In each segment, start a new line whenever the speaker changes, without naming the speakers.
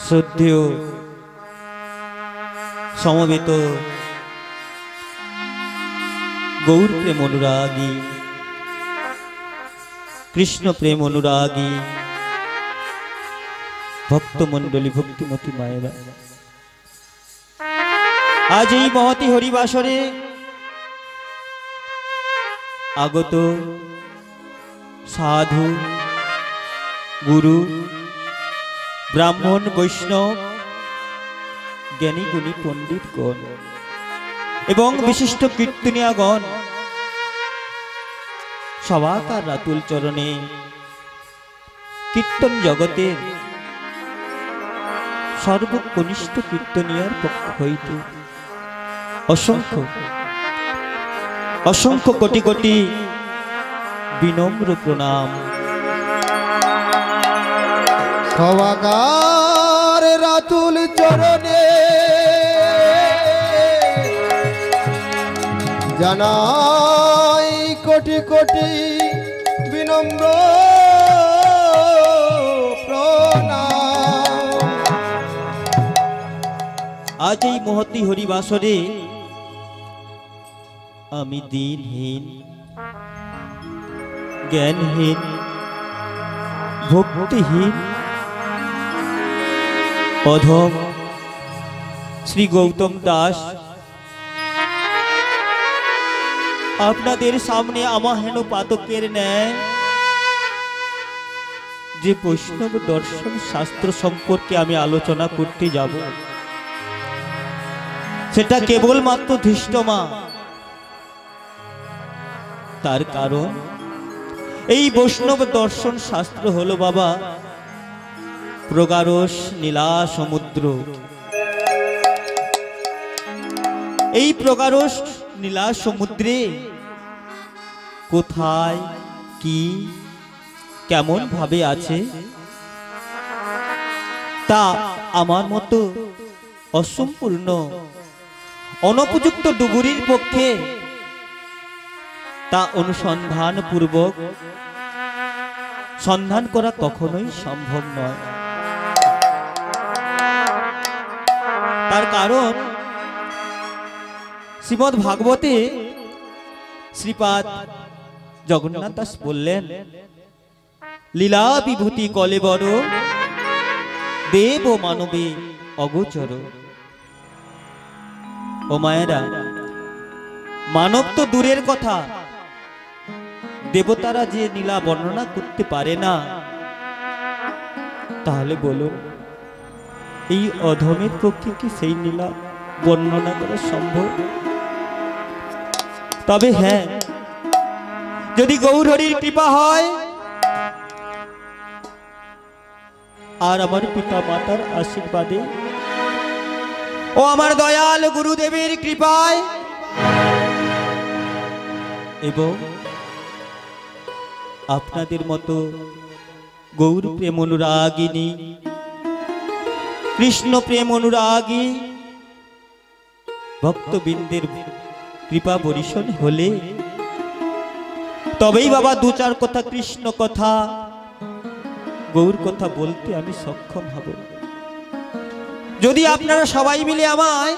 শ্রদ্ধেয় সমবেত গৌর প্রেম অনুরাগী কৃষ্ণ প্রেম অনুরাগী ভক্তমণ্ডলী ভক্তিমতী মায়েরা, আজ এই মহতি হরিবাসরে আগত সাধু গুরু ব্রাহ্মণ বৈষ্ণব জ্ঞানী গুণী পণ্ডিতগণ এবং বিশিষ্ট কীর্তনিয়াগণ সবাকার রাতুল চরণে কীর্তন জগতের সর্বকনিষ্ঠ কীর্তনিয়ার পক্ষ হইতে অসংখ্য অসংখ্য কোটি কোটি বিনম্র প্রণাম।
সবাকার রাতুল চরণে জানাই কোটি কোটি বিনম্র প্রণাম।
আজ এই মহতি হরিবাসরে আমি দিনহীন জ্ঞানহীন ভক্তিহীন অধম শ্রী গৌতম দাস আপনাদের সামনে আমাহেন পাতকের ন্যায় যে বৈষ্ণব দর্শন শাস্ত্র সম্পর্কে আমি আলোচনা করতে যাব, সেটা কেবলমাত্র ধৃষ্টমা। তার কারণ এই বৈষ্ণব দর্শন শাস্ত্র হলো বাবা প্রগারস নীলা সমুদ্র। এই প্রগারস নীলা সমুদ্রে কোথায় কি কেমন ভাবে আছে তা আমার মতো অসম্পূর্ণ অনুপযুক্ত ডুবুরির পক্ষে তা অনুসন্ধান পূর্বক সন্ধান করা কখনোই সম্ভব নয়। তার কারণ শ্রীমদ্ ভাগবতে শ্রীপাদ জগন্নাথ দাস বললেন, লীলা বিভূতি কলেবর দেব মানবে অগোচর। ও মায়েরা, মানব তো দূরের কথা, দেবতারা যে লীলা বর্ণনা করতে পারে না, তাহলে বলুন এই অধমের পক্ষে কি সেই লীলা বর্ণনা করা সম্ভব? তবে হ্যাঁ, যদি গৌরহরির কৃপা হয় আর আমার পিতা মাতার আশীর্বাদে ও আমার দয়াল গুরুদেবের কৃপায় এবং আপনাদের মতো গৌর প্রেম অনুরাগিনী কৃষ্ণ প্রেম অনুরাগী ভক্তবৃন্দের কৃপা বরিশন হলে তবেই বাবা দু চার কথা কৃষ্ণ কথা গৌর কথা বলতে আমি সক্ষম হব। যদি আপনারা সবাই মিলে আমায়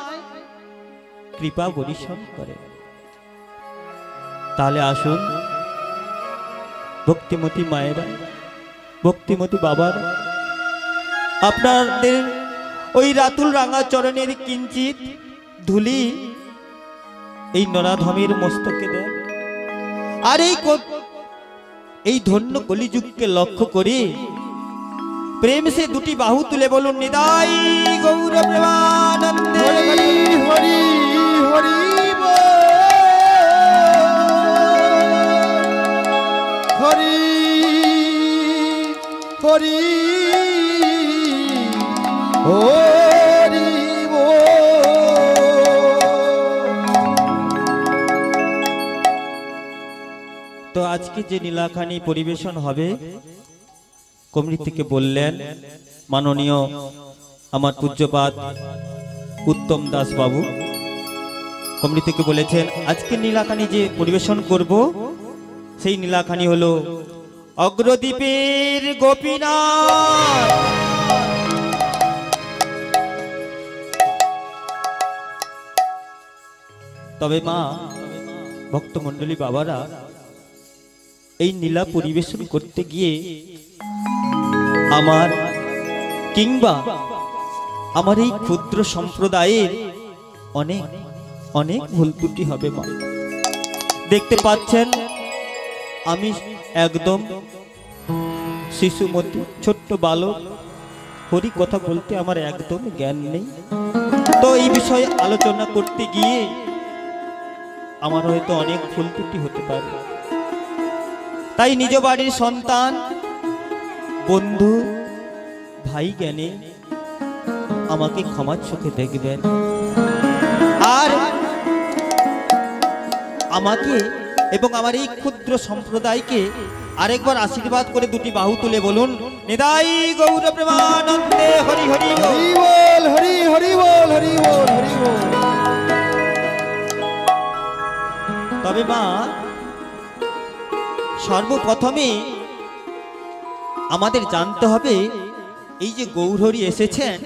কৃপা বরিশন করে, তাহলে আসুন ভক্তিমতী মায়েরা, ভক্তিমতী বাবারা, আপনাদের ওই রাতুল রাঙা চরণের কিঞ্চিত ধুলি এই নরাধমের মস্তকে দেন। আর এই ধন্য কলিযুগকে লক্ষ্য করে প্রেম সে দুটি বাহু তুলে বলুন, নিতাই গৌর প্রেমানন্দে।
হরি হরি হরি হরি হরি হরি।
তো আজকে যে নীলাখানি পরিবেশন হবে, কমিটি থেকে বললেন মাননীয় আমার পূজ্যপাদ উত্তম দাস বাবু, কমিটি থেকে বলেছেন আজকে নীলাখানি যে পরিবেশন করব সেই নীলাখানি হলো অগ্রদ্বীপের গোপীনাথ তবে মা, ভক্তমণ্ডলী বাবারা, এই নীলা পরিবেশন করতে গিয়ে আমার কিংবা আমার এই ক্ষুদ্র সম্প্রদায়ের অনেক অনেক ভুল ত্রুটি হবে মা। দেখতে পাচ্ছেন আমি একদম শিশুমতি, ছোট্ট বালক, হরি কথা বলতে আমার একদম জ্ঞান নেই। তো এই বিষয়ে আলোচনা করতে গিয়ে আমার হয়তো অনেক ভুল ত্রুটি হতে পারে। তাই নিজ বাড়ির সন্তান, বন্ধু, ভাই জ্ঞানে আমাকে ক্ষমার চোখে দেখবেন, আর আমাকে এবং আমার এই ক্ষুদ্র সম্প্রদায়কে আরেকবার আশীর্বাদ করে দুটি বাহু তুলে বলুন, নিতাই গৌর প্রেমানন্দে হরি হরি বল।
হরি বল, হরি হরি বল, হরি বল, হরি বল।
তবে মা, সর্বপ্রথমে আমাদের জানতে হবে এই যে গৌরহরি এসেছেন,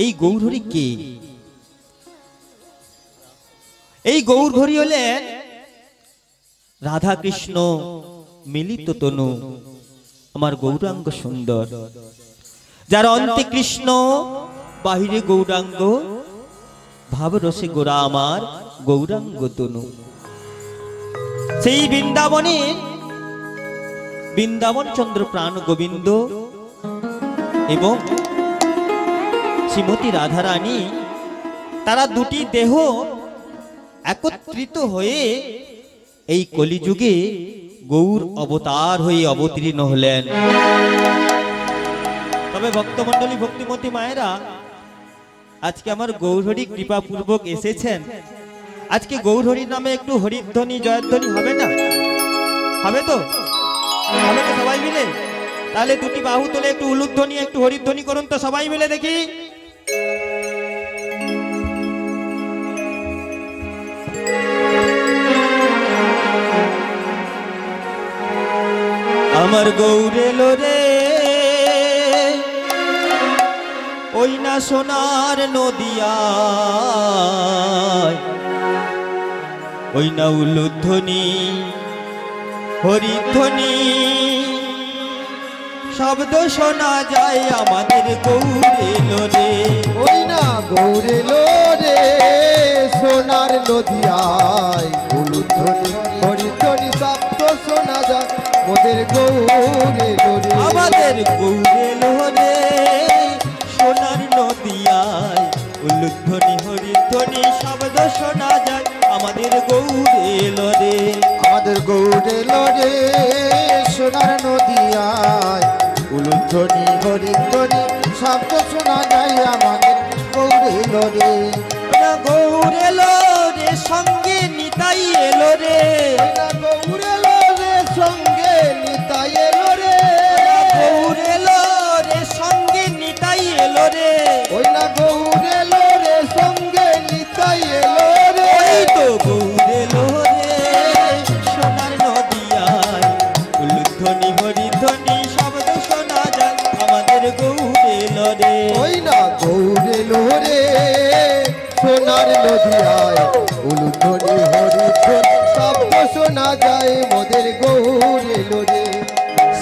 এই গৌরহরি কে? এই গৌরহরি হলেন রাধা কৃষ্ণ মিলিত তনু, আমার গৌরাঙ্গ সুন্দর, যার অন্তে কৃষ্ণ বাহিরে গৌরাঙ্গ, ভাবরসে গোরা আমার গৌরাঙ্গ তনু। সেই বৃন্দাবনে বৃন্দাবন চন্দ্র প্রাণ গোবিন্দ এবং শ্রীমতী রাধারানী, তারা দুটি দেহ একত্রিত হয়ে এই কলিযুগে গৌর অবতার হয়ে অবতীর্ণ হলেন। তবে ভক্তমণ্ডলী, ভক্তিমতী মায়েরা, আজকে আমার গৌরহরি কৃপাপূর্বক এসেছেন। আজকে গৌরহরির নামে একটু হরিধ্বনি জয়ধ্বনি হবে না? হবে তো? হবে তো সবাই মিলে? তাহলে দুটি বাহু তোলে একটু উলুধ্বনি, একটু হরিধ্বনি করুন তো সবাই মিলে দেখি। আমার গৌরে লোরে ওই না সোনার নদিয়ায়, ওই না উলুধ্বনি হরিধ্বনি শব্দ শোনা যায় আমাদের গৌরে লোরে।
ওই না গৌরে লোরে সোনার নদিয়ায়, উলুধ্বনি হরিধ্বনি শব্দ শোনা যায় মোদের গৌরে লোরে।
আমাদের গৌরে লোরে সোনার নদিয়ায়, উলুধ্বনি হরিধ্বনি শব্দ শোনা যায় আমাদের গৌরে লোরে।
আমাদের গৌরে লোরে সোনার নদিয়ায়, উলুধ্বনি হরিধ্বনি শব্দ শোনা যায় আমাদের গৌরে লোরে।
গৌরে লোরে সঙ্গে নিতাই এলো রে,
গৌরে লোরে সঙ্গে নিতাই এলো রে।
গৌরে লোরে সঙ্গে নিতাই এলো রে।
ওই না গৌরে লোরে সঙ্গে নিতাই এলো রে।
ওই তো গৌরে লোরে সোনার নদিয়ায়, উলুধ্বনি হরিধ্বনি শব্দ শোনা যায় আমাদের গৌরে লোরে।
ওই না গৌরে লোরে সোনার নদিয়ায়, উলুধ্বনি হরিধ্বনি শব্দ শোনা যায় মোদের গৌরে লোরে।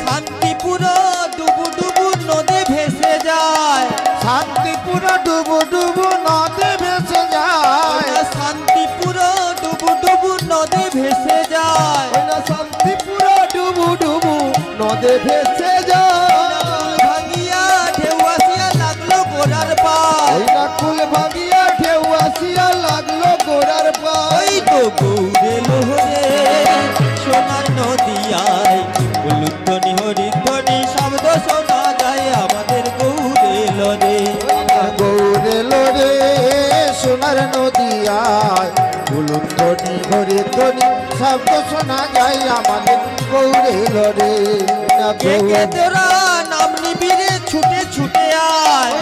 শান্তিপুর ডুবু ডুবু নদে ভেসে যায়,
শান্তিপুর ডুবু ডুবু নদে ভেসে যায়।
শান্তিপুর ডুবু ডুবু নদে ভেসে যায়।
ওই না শান্তিপুর ডুবু ডুবু নদে ভেসে যায়।
ভাঙিয়া ঢেউ আসিয়া লাগলো গোড়ার পায়,
ওই না কুল ভাঙিয়া ঢেউ আসিয়া লাগলো গোড়ার পায়।
ওই তো গৌরে লোরে সোনার নদিয়ায়, উলুধ্বনি হরিধ্বনি শব্দ শোনা যায় আমাদের গৌরে লোরে।
গৌরে লোরে সোনার নদিয়ায়, উলুধ্বনি হরিধ্বনি শব্দ শোনা যায় আমাদের গৌরে লোরে।
কে কে তোরা নাম নিবিরে ছুটে ছুটে আয়,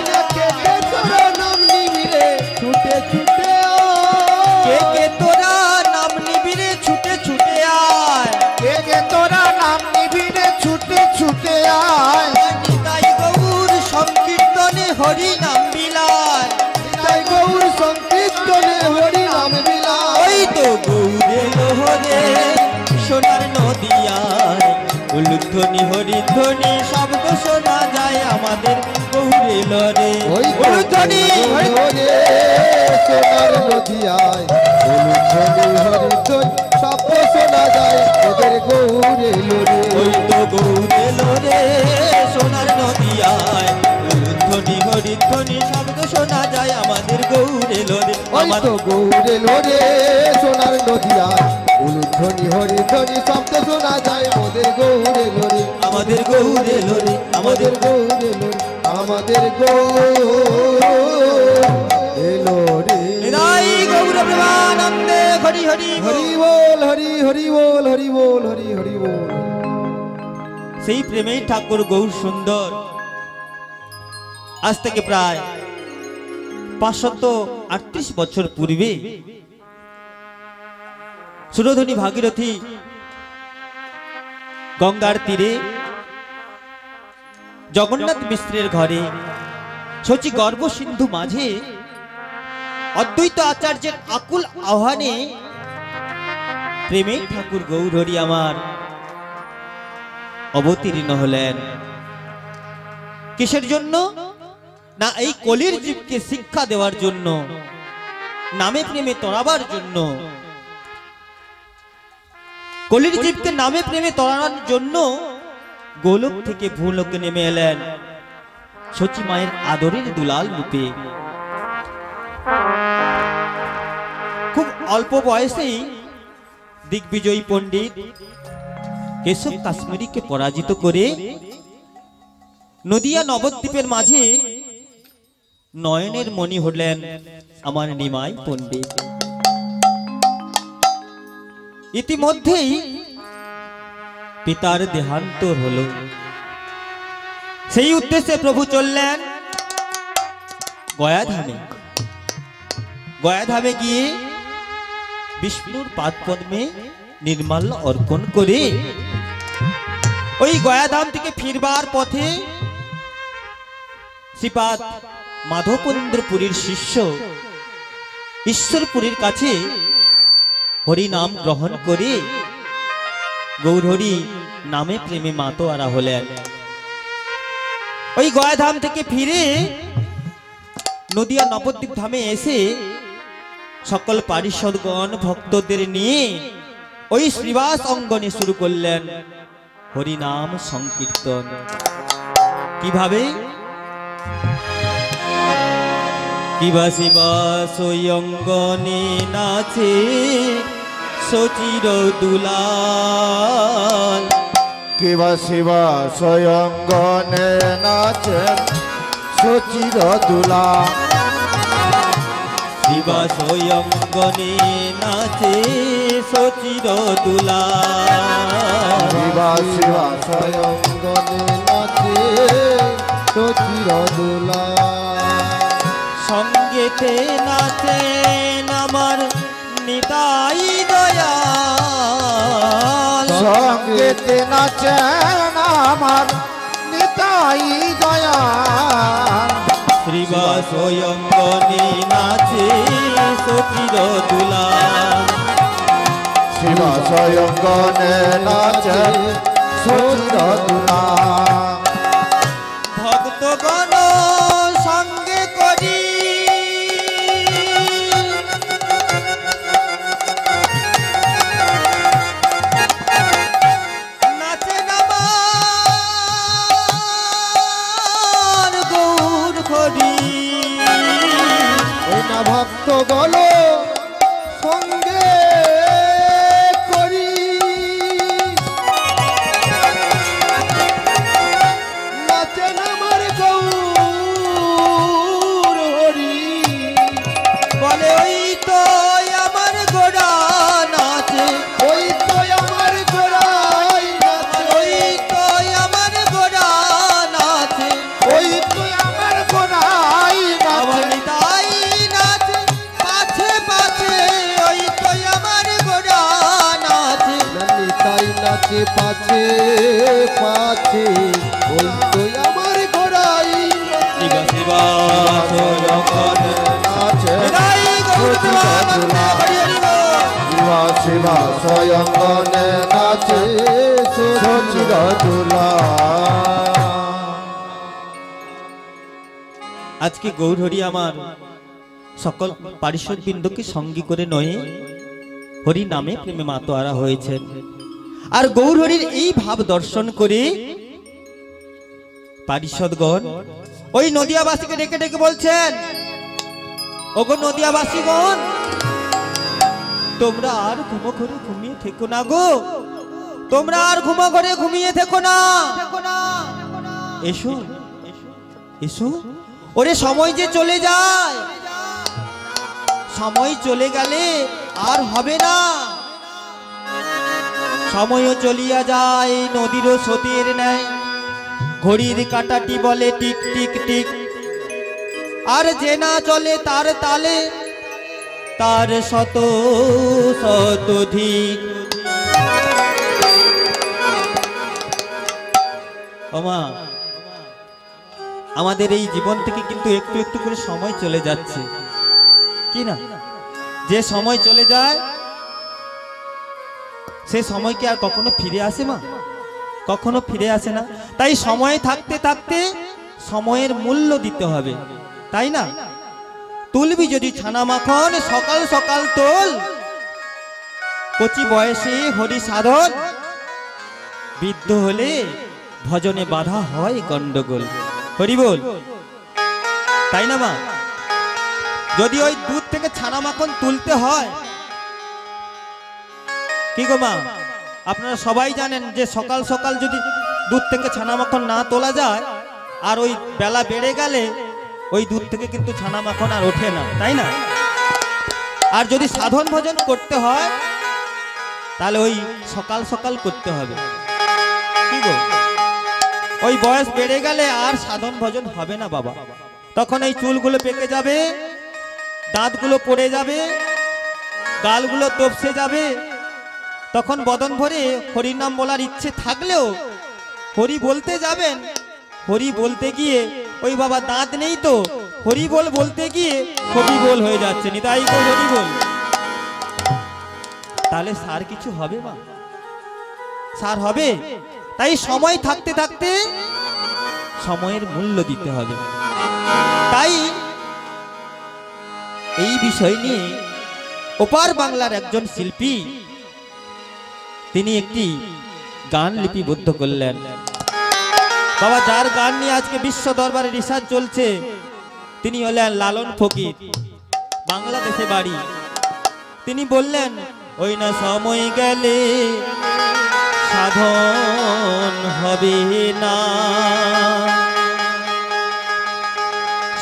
তোরা নাম নিবিরে ছুটে ছুটে
কে কে তোরা নাম নিবিরে ছুটে ছুটে আয়।
কে তোরা নাম নিবিরে ছুটে ছুটে আয়।
নিতাই গৌর সংকীর্তনে হরি নাম বিলায়,
তাই গৌর সংকীর্তনে হরি নাম বিলায়।
লোহরে সোনার নদিয়ায় উলুধ্বনি হরিধ্বনি শব্দ শোনা যায় আমাদের গৌরে লরে
ওই
উলুধ্বনি
হরে সোনার নদিয়ায় উলুধ্বনি হরিধ্বনি শব্দ শোনা যায় ওদের গৌরে লোরে
ওই তো গৌরে লরে সোনার নদিয়ায় উলুধ্বনি হরিধ্বনি শব্দ শোনা যায় আমাদের গৌরে লরে
ওই তো গৌরে লোরে সোনার নদিয়ায় উলুধ্বনি হরিধ্বনি শব্দ শোনা যায় ওদের গৌরে লোরে
আমাদের গৌরে লরে
আমাদের গৌরে লোরে আমাদের গৌরে লোরে
নিতাই গৌর প্রেমানন্দে হরি হরি
হরি বল হরি হরি বল হরি বল হরি হরি বল
সেই প্রেমেই ঠাকুর গৌর সুন্দর আজ থেকে প্রায় 538 বছর পূর্বে সুরধনী ভাগীরথী গঙ্গার তীরে জগন্নাথ মিশ্রের ঘরে শচী গর্ভ সিন্ধু মাঝে অদ্বৈত আচার্যের আকুল আহ্বানে প্রেমের ঠাকুর গৌরহরি আমার অবতীর্ণ হলেন। কিসের জন্য? না এই কলির জীবকে শিক্ষা দেওয়ার জন্য, নামে প্রেমে তরাবার জন্য। কলির জীবকে নামে প্রেমে তরানোর জন্য গোলক থেকে ভূলোকে নেমে এলেন শচী মায়ের আদরের দুলাল রূপে। খুব অল্প বয়সেই দিগ্বিজয়ী পণ্ডিত কেশব কাশ্মীরীকে পরাজিত করে নদিয়া নবদ্বীপের মাঝে নয়নের মণি হলেন আমার নিমাই পণ্ডিত। ইতিমধ্যেই পিতার দেহান্ত হলো। সেই উদ্দেশ্যে প্রভু চললেন গয়াধামে। গয়াধামে গিয়ে বিষ্ণুর পাদপদ্মে নির্মাল্য অর্পণ করে ওই গয়াধাম থেকে ফিরবার পথে শ্রীপাদ মাধবপেন্দ্র পুরীর শিষ্য ঈশ্বরপুরীর কাছে হরি নাম গ্রহণ করে গৌরহরি নামে প্রেমে মাতোয়ারা হলেন। ওই গয়াধাম থেকে ফিরে নদিয়া নবদ্বীপ ধামে এসে সকল পারিষদগণ ভক্তদের নিয়ে ওই শ্রীবাস অঙ্গনে শুরু করলেন হরিনাম সংকীর্তন। কিভাবে? কিবা শিবাস ওই অঙ্গনে নাচে শচীর দুলাল।
কিবা শিবা স্বয়ঙ্গনে নাচেন শচীর দুলাল।
শিবা স্বয়ঙ্গনে নাচে শচীর দুলাল।
শিবা শিবা স্বয়ঙ্গনে নাচে শচীর দুলাল।
সঙ্গেতে নাচেন আমার নিতাই দয়াল।
সঙ্গেতে নাচেন আমার নিতাই দয়াল।
শ্রীবা স্বয়ঙ্গনে নাচে শচীর দুলাল।
শিবা স্বয়ঙ্গনে নাচেন শচীর দুলাল।
ভক্তগণ সঙ্গে করি নাচেন আমার গৌর হরি।
ওই না ভক্ত গল সঙ্গে করি নাচেন আমার গৌর হরি।
বলে ওই তো আমার গোড়া নাচে,
ওই তো আমার গোড়াই নাচে।
ওই তো আমার গোড়া নাচে,
ওই তো আমার গোড়াই
আমার
নাচে।
নিতাই নাচে পাছে পাছে। ওই তো আমার গোড়া নাচে,
নিতাই নাচে পাছে পাছে। ওই তো আমার গোড়াই
শিবা শিবা স্বয়ঙ্গনে
নাচে
নিতাই গৌর প্রেমানন্দে হরি হরি বল।
শিবা শিবা স্বয়ংবনে নাচে সচির দুলা।
আজকে গৌরহরি আমার সকল পারিষদ বৃন্দকে সঙ্গী করে নয় হরি নামে প্রেমে মাতোয়ারা হয়েছেন। আর গৌরহরির এই ভাব দর্শন করে পারিষদগণ ওই নদিয়াবাসীকে ডেকে ডেকে বলছেন, ওগো নদিয়াবাসীগণ, তোমরা আর ঘুমো ঘরে ঘুমিয়ে থেকো না গো, তোমরা আর ঘুমো ঘরে ঘুমিয়ে থেকো না, এসো এসো। ওরে সময় যে চলে যায়, সময় চলে গেলে আর হবে না। সময়ও চলিয়া যায় নদীরও স্রোতের ন্যায়, ঘড়ির কাঁটাটি বলে টিক টিক টিক, আর যে না চলে তার তালে তার শত শত ধিক। ওমা, আমাদের এই জীবন থেকে কিন্তু একটু একটু করে সময় চলে যাচ্ছে, কি না? যে সময় চলে যায় সে সময় কি আর কখনো ফিরে আসে মা? কখনো ফিরে আসে না। তাই সময় থাকতে থাকতে সময়ের মূল্য দিতে হবে, তাই না? তুলবি যদি ছানা মাখন সকাল সকাল তোল, কচি বয়সে হরি সাধন, বৃদ্ধ হলে ভজনে বাধা হয় গন্ডগোল। হরি বল, তাই না মা? যদি ওই দুধ থেকে ছানা মাখন তুলতে হয়, কি গো মা, আপনারা সবাই জানেন যে সকাল সকাল যদি দুধ থেকে ছানা মাখন না তোলা যায়, আর ওই বেলা বেড়ে গেলে ওই দুধ থেকে কিন্তু ছানা মাখন আর ওঠে না, তাই না? আর যদি সাধন ভজন করতে হয় তাহলে ওই সকাল সকাল করতে হবে, কি গো? ওই বয়স বেড়ে গেলে আর সাধন ভজন হবে না বাবা। তখন এই চুলগুলো পেকে যাবে, দাঁতগুলো পড়ে যাবে, গালগুলো তপসে যাবে। তখন বদন ভরে হরির নাম বলার ইচ্ছে থাকলেও হরি বলতে যাবেন, হরি বলতে গিয়ে ওই বাবা দাঁত নেই তো হরি বল বলতে গিয়ে হরি বল হয়ে যাচ্ছে, নিতাই গো হরি বল। তাহলে সার কিছু হবে মা? সার হবে? তাই সময় থাকতে থাকতে সময়ের মূল্য দিতে হবে। তাই এই বিষয় নিয়ে ওপার বাংলার একজন শিল্পী তিনি একটি গান লিপিবদ্ধ করলেন বাবা, যার গান নিয়ে আজকে বিশ্ব দরবারে রিসার্চ চলছে। তিনি হলেন লালন ফকির, বাংলাদেশে বাড়ি। তিনি বললেন, ওই না সময় গেলে সাধন হবে না,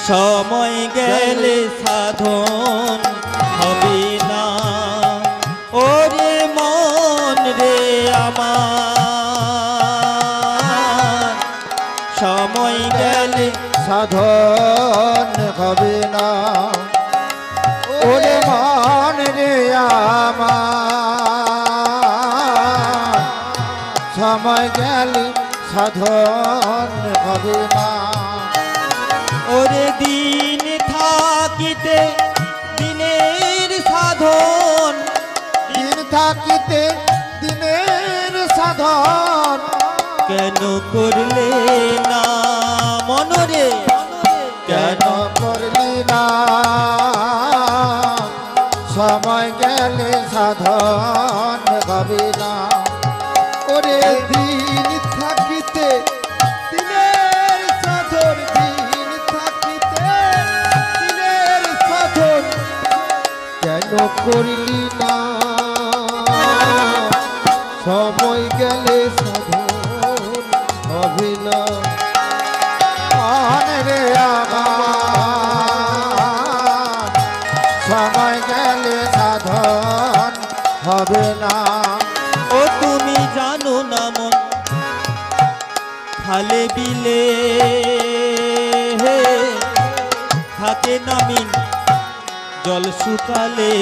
সময় গেলে সাধন হবে না, ওরে মন রে আমার, সময় গেলে
সাধন হবে না, ওরে মন রে আমার, সময় গেলে সাধন হবে না।
ওরে দিন থাকিতে দিনের সাধন,
দিন থাকিতে দিনের সাধন,
কেন করলে না মনরে,
কেন করলি না, সময় গেলে সাধন হবে না। ওরে দিন থাকিতে দিনের সাধন, দিন থাকিতে দিনের সাধন, কেন করলি না, সময় গেলে সাধন হবে না। রে আমার, সময় গেলে সাধন হবে না।
ও তুমি জানো না মন খালে বিলে থাকে নামিন জল শুকালে,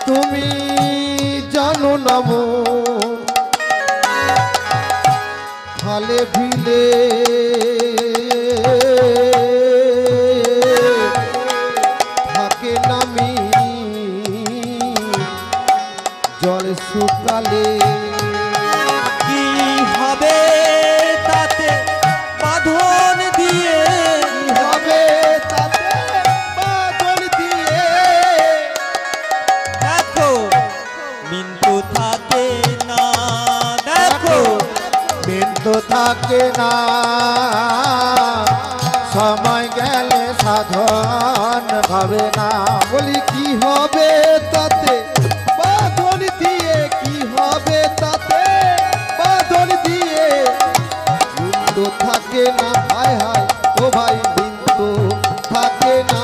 তুমি জানো না মন খালে বিলে থাকে নামি জল শুকালে
কি হবে তাতে বাঁধন দিয়ে,
কি হবে তাতে বাঁধন দিয়ে।
দেখো বিন্দু থাকে না, দেখো
বিন্দু থাকে না, সময় গেলে সাধন হবে না। বলি কি হবে তাতে বাঁধন দিয়ে, কি হবে তাতে বাঁধন দিয়ে। বিন্দু থাকে না, হায় হায় ও ভাই বিন্দু থাকে না,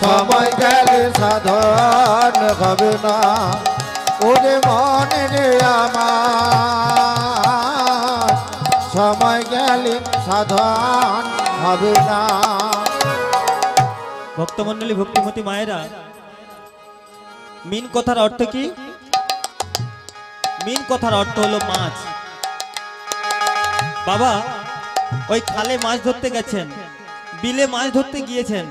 সময় গেলে সাধন হবে না। ওরে মনে রে আমার, সময় গেলে সাধন হবে না।
ভক্তমণ্ডলী, ভক্তিমতী মায়েরা, মিন কথার অর্থ কি? মিন কথার অর্থ হলো মাছ। বাবা ওই খালে মাছ ধরতে গেছেন, বিলে মাছ ধরতে গিয়েছেন,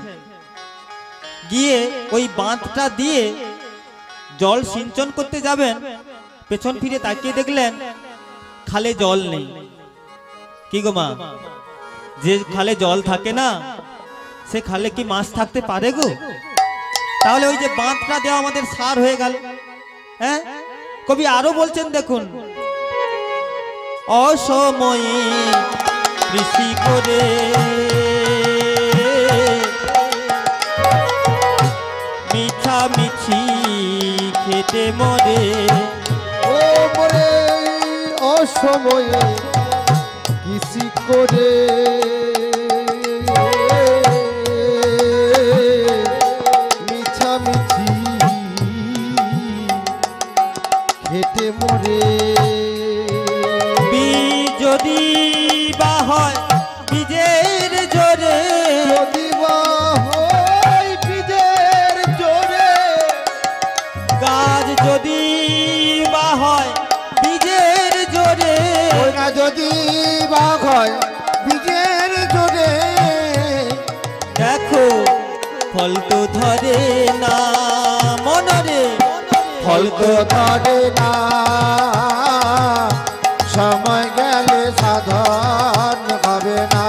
গিয়ে ওই বাঁধটা দিয়ে জল সিঞ্চন করতে যাবেন, পেছন ফিরে তাকিয়ে দেখলেন খালে জল নেই। কি গো মা, যে খালে জল থাকে না সে খালে কি মাছ থাকতে পারে গো? তাহলে ওই যে বাঁধটা দেওয়া আমাদের সার হয়ে গেল। হ্যাঁ, কবি আরো বলছেন দেখুন, অসময়ে কৃষি করে মিছামিছি খেতে মরে।
ও মরে অসময়ে কৃষি করে মিছামিছি খেটে মরে।
বীজ যদি বা হয় বীজের জোরে,
যদি বা হয় বীজের জোরে,
গাছ যদি বা হয় বীজের জোরে,
ওই না যদি বা হয় বীজের জোরে।
দেখো ফল তো ধরে না মনরে,
ফল তো ধরে না, সময় গেলে সাধন হবে না।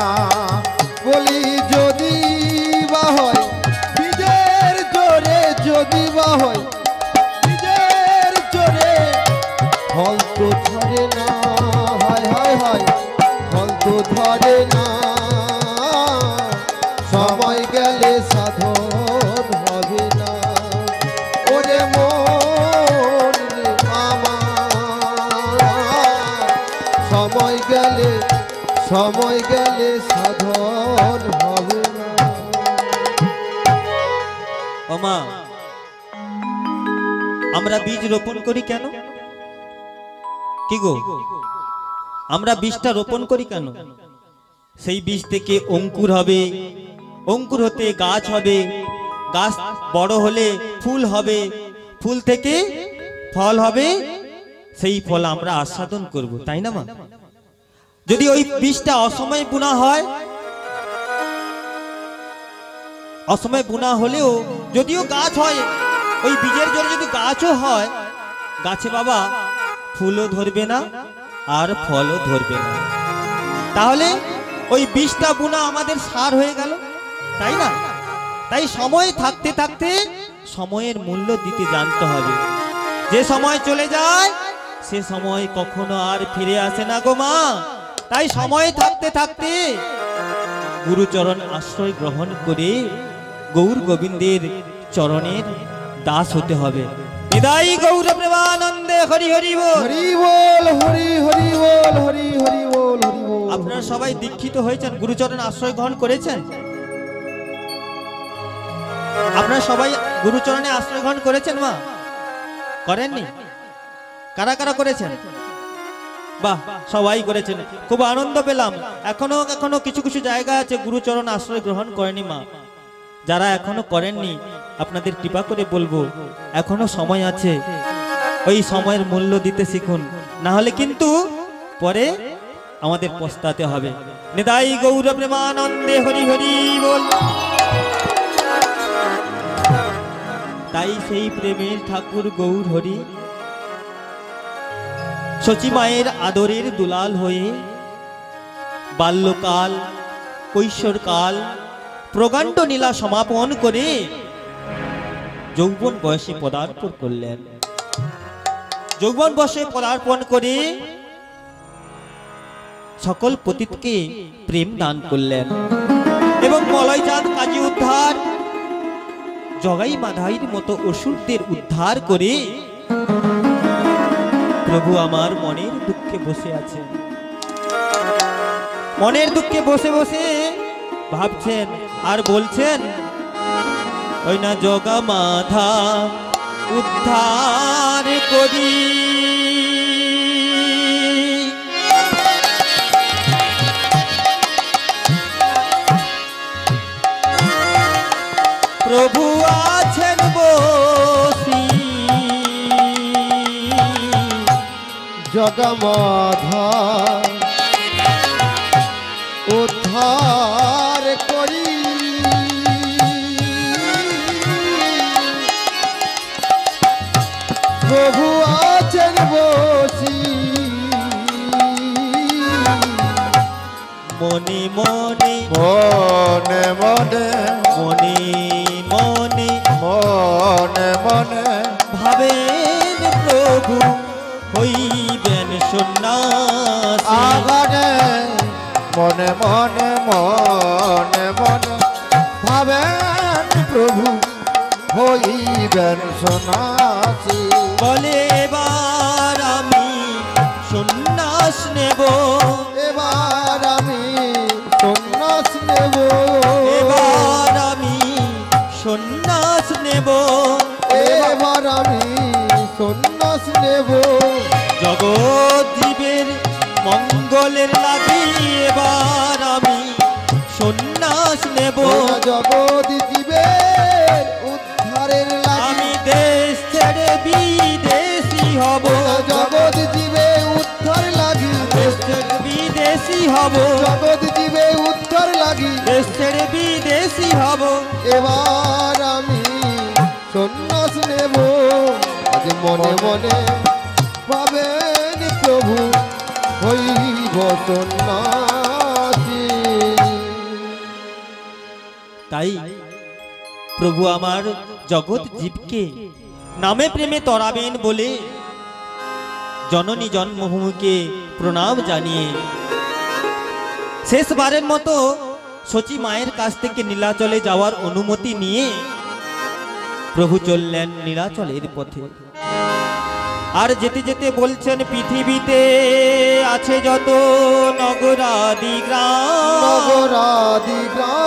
বলি যদি বা হয় বীজের জোরে, যদি বা হয় বীজের জোরে, ফল তো ধরে না, হয় হয় হয়, ফল তো ধরে না, সময় গেলে সাধন হবে না। ওরে মন রে আমার, সময় গেলে সাধন হবে না।
ও মা, আমরা বীজ রোপণ করি কেন? কি গো, আমরা বীজটা রোপণ করি কেন? সেই বীজ থেকে অঙ্কুর হবে, অঙ্কুর হতে গাছ হবে, গাছ বড় হলে ফুল হবে, ফুল থেকে ফল হবে, সেই ফল আমরা আস্বাদন করব, তাই না মা? যদি ওই বীজটা অসময়ে বুনা হয়, অসময়ে বুনা হলেও যদিও গাছ হয়, ওই বীজের জন্য যদি গাছও হয়, গাছে বাবা ফুলও ধরবে না আর ফলও ধরবে না। তাহলে ওই বীজটা বুনা আমাদের সার হয়ে গেল, তাই না? তাই সময় থাকতে থাকতে সময়ের মূল্য দিতে জানতে হবে। যে সময় চলে যায় সে সময় কখনো আর ফিরে আসে না গো মা। তাই সময় থাকতে থাকতে গুরুচরণ আশ্রয় গ্রহণ করে গৌর গোবিন্দের চরণের দাস হতে হবে। বিদায়ী গৌর প্রেমানন্দে হরি হরি বল।
হরি বল, হরি হরি বল, হরি হরি বল, হরি বল।
আপনারা সবাই দীক্ষিত হয়েছেন, গুরুচরণ আশ্রয় গ্রহণ করেছেন? আপনারা সবাই গুরুচরণে আশ্রয় গ্রহণ করেছেন মা? করেননি? কারা কারা করেছেন? বাহ, সবাই করেছেন, খুব আনন্দ পেলাম। এখনো কিছু কিছু জায়গা আছে গুরুচরণ আশ্রয় গ্রহণ করেনি মা। যারা এখনো করেননি আপনাদের কৃপা করে বলবো এখনো সময় আছে, ওই সময়ের মূল্য দিতে শিখুন, না হলে কিন্তু পরে আমাদের পস্তাতে হবে। নিতাই গৌর প্রেমানন্দে হরি হরি বল। তাই সেই প্রেমের ঠাকুর গৌর হরি শচী মায়ের আদরের দুলাল হয়ে বাল্যকাল কৈশোরকাল প্রকাণ্ড নীলা সমাপন করে যৌবন বয়সে পদার্পণ করলেন। যৌবন বয়সে পদার্পণ করে সকল পতিতকে প্রেম দান করলেন এবং মলয়চাঁদ কাজী উদ্ধার জগাই মাধাইয়ের মতো অসুরদের উদ্ধার করে প্রভু আমার মনের দুঃখে বসে আছেন। মনের দুঃখে বসে বসে ভাবছেন আর বলছেন, ওই না জগা মাধা উদ্ধার করি, প্রভু আছেন বসি,
জগমাধা উদ্ধার করি, প্রভু আছেন বসি,
মনে মনে
মনে মনে
মনে মনে
মনে মনে
ভাবেন প্রভু হইবেন সন্ন্যাসী।
আগানে মনে মনে মনে মনে ভাবেন প্রভু হইবেন সন্ন্যাসী।
বলে এবার আমি সন্ন্যাস নেব,
এবার আমি সন্ন্যাস নেব,
এবার আমি সন্ন্যাস নেব,
এবার আমি সন্ন্যাস নেব,
জগৎ জীবের মঙ্গলের লাগি এবার আমি সন্ন্যাস নেব।
জগৎ জীবের উদ্ধারের লাগি
আমি দেশ ছেড়ে বিদেশি হব,
জগৎ জীবে উদ্ধার লাগি,
দেশ ছেড়ে বিদেশি হব,
জগৎ জীবে উদ্ধার লাগি,
দেশ ছেড়ে বিদেশি হব।
এবার আমি সন্ন্যাস নেব। আজ মনে মনে পাবেন প্রভু হইব সন্ন্যাসী।
তাই প্রভু আমার জগৎ জীবকে নামে প্রেমে তরাবেন বলে জননী জন্মভূমিকে প্রণাম জানিয়ে শেষবারের মতো শচী মায়ের কাছ থেকে নীলাচলে যাওয়ার অনুমতি নিয়ে প্রভু চললেন নীলাচলের পথে। আর যেতে যেতে বলছেন, পৃথিবীতে আছে যত নগরাদি গ্রাম,
নগরাদি গ্রাম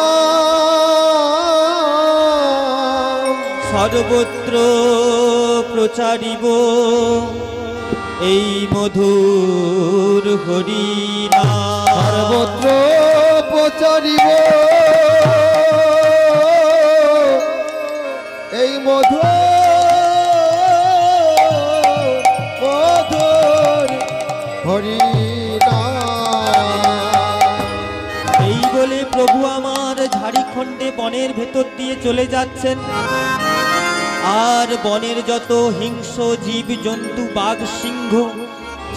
সর্বত্র প্রচারিব এই মধুর হরিনাম,
সর্বত্র প্রচারিব এই মধুর মধুর হরিনাম।
এই বলে প্রভু আমার ঝাড়িখণ্ডে বনের ভেতর দিয়ে চলে যাচ্ছেন। আর বনের যত হিংস্র জীব জন্তু বাঘ সিংহ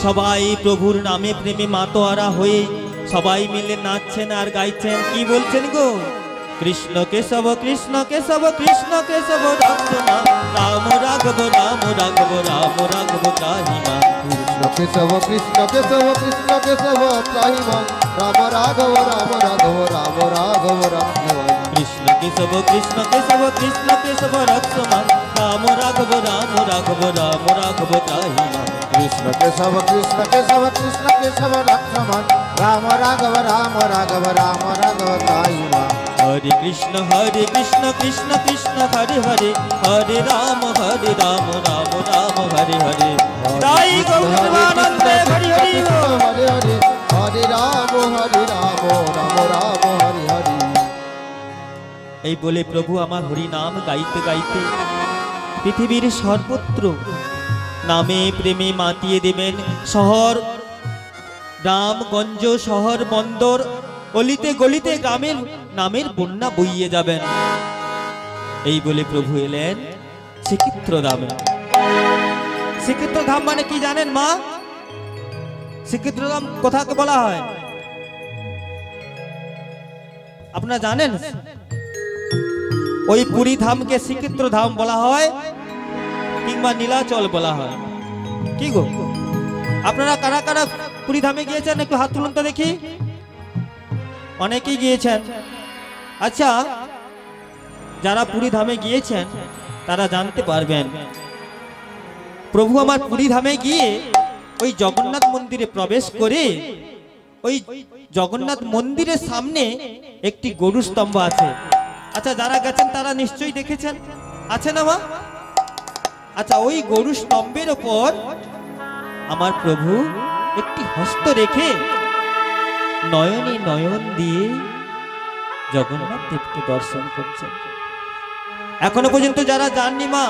সবাই প্রভুর নামে প্রেমে মাতোয়ারা হয়ে সবাই মিলে নাচছেন আর গাইছেন। কি বলছেন গো? কৃষ্ণ কেশব কৃষ্ণ কেশব কৃষ্ণ কেশব রাম রাম রাঘব রাম রাঘব রাম রাঘব ত্রাহিমা,
কৃষ্ণ কেশব কৃষ্ণ কেশব কৃষ্ণ কেশব ত্রাহিমাং, রাম রাঘব রাম রাঘব রাম রাঘব রাম।
কৃষ্ণ কেশব কৃষ্ণ কেশব কৃষ্ণ কেশব রক্ষমা, রাম রাঘব রাম রাঘব রাম রাঘব ত্রাহিমা,
কৃষ্ণ কেশব কৃষ্ণ কেশব কৃষ্ণ কেশব রাক্ষমান, রাম রাঘব রাম রাঘব রাম রাঘব ত্রাহিমাং।
হরে কৃষ্ণ কৃষ্ণ কৃষ্ণ হরে হরে, হরে রাম রাম রাম হরে হরে। তাই গৌরানন্দে হরি হরি বল।
হরে হরে হরে রাম রাম রাম হরে হরে।
এই বলে প্রভু আমার হরি নাম গাইতে গাইতে পৃথিবীর সর্বত্র নামে প্রেমে মাতিয়ে দেবেন। শহর গ্রামগঞ্জ শহর বন্দর অলিতে গলিতে গ্রামের নামের বন্যা বইয়ে যাবেন। এই বলে প্রভু এলেন শ্রীক্ষেত্র ধামে। শ্রীক্ষেত্র ধাম মানে কি জানেন মা? শ্রীক্ষেত্র ধাম কোথাকে বলা হয় আপনারা জানেন? ওই পুরী ধামকে শ্রীক্ষেত্র ধাম বলা হয় কিংবা নীলাচল বলা হয়। কি গো, আপনারা কারা কারা পুরী ধামে গিয়েছেন? একটু হাত তুলুন তো দেখি। অনেকেই গিয়েছেন। আচ্ছা, যারা পুরী ধামে গিয়েছেন তারা জানতে পারবেন, প্রভু আমার পুরী ধামে গিয়ে ওই জগন্নাথ মন্দিরে প্রবেশ করে ওই জগন্নাথ মন্দিরের সামনে একটি গরু স্তম্ভ আছে। আচ্ছা, যারা গেছেন তারা নিশ্চয়ই দেখেছেন, আছে না মা? আচ্ছা, ওই গরু স্তম্ভের ওপর আমার প্রভু একটি হস্ত রেখে নয়নে নয়ন দিয়ে জগন্নাথ দেবকে দর্শন করছেন। এখনো পর্যন্ত যারা যাননি মা,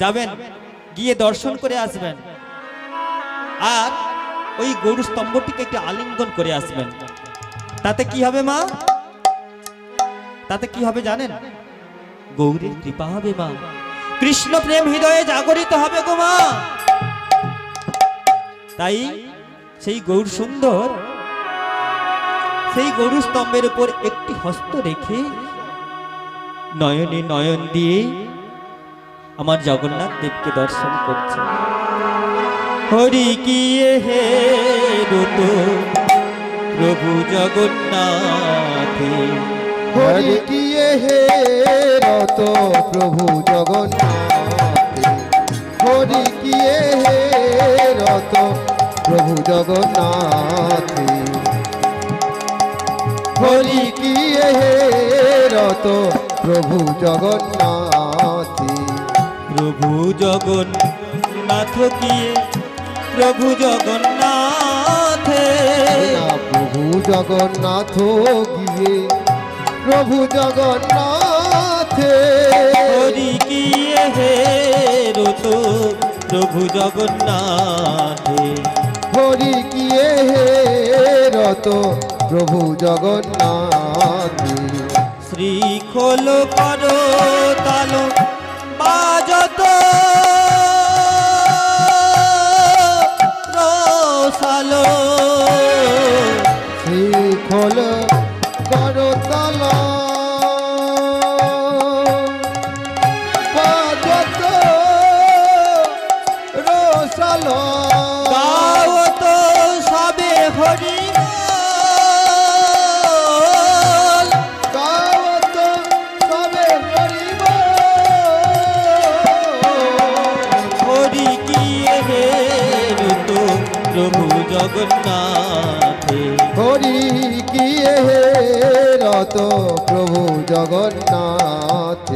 যাবেন, গিয়ে দর্শন করে আসবেন, আর ওই গরু স্তম্ভটিকে একটু আলিঙ্গন করে আসবেন। তাতে কি হবে মা? তাতে কি হবে জানেন? গৌরীর কৃপা হবে মা, কৃষ্ণ প্রেম হৃদয়ে জাগরিত হবে গো মা। তাই সেই গৌর সুন্দর সেই গরু স্তম্ভের উপর একটি হস্ত রেখে নয়নে নয়ন দিয়ে আমার জগন্নাথ দেবকে দর্শন করছে। হরি কিয়ে হে রত প্রভু জগন্নাথ,
হরি কিয়ে হে রত প্রভু জগন্নাথ, হরি কিয়ে হে রত প্রভু জগন্নাথ, হরি কিয়ে হে রত প্রভু জগন্নাথ,
প্রভু জগন্নাথ কিয়ে প্রভু জগন্নাথ,
প্রভু জগন্নাথ গিয়ে প্রভু জগন্নাথ,
হরি কিয়ে হে রত প্রভু জগন্নাথ,
হরি কিয়ে হে রত প্রভু জগন্নাথ,
শ্রীখোল করো তাল বাজত রসালো,
শ্রীখোল করো তাল বাজত রসালো,
গাও তো সবে হরি প্রভু জগন্নাথ,
হরি কিয়ে হে রত প্রভু জগন্নাথ।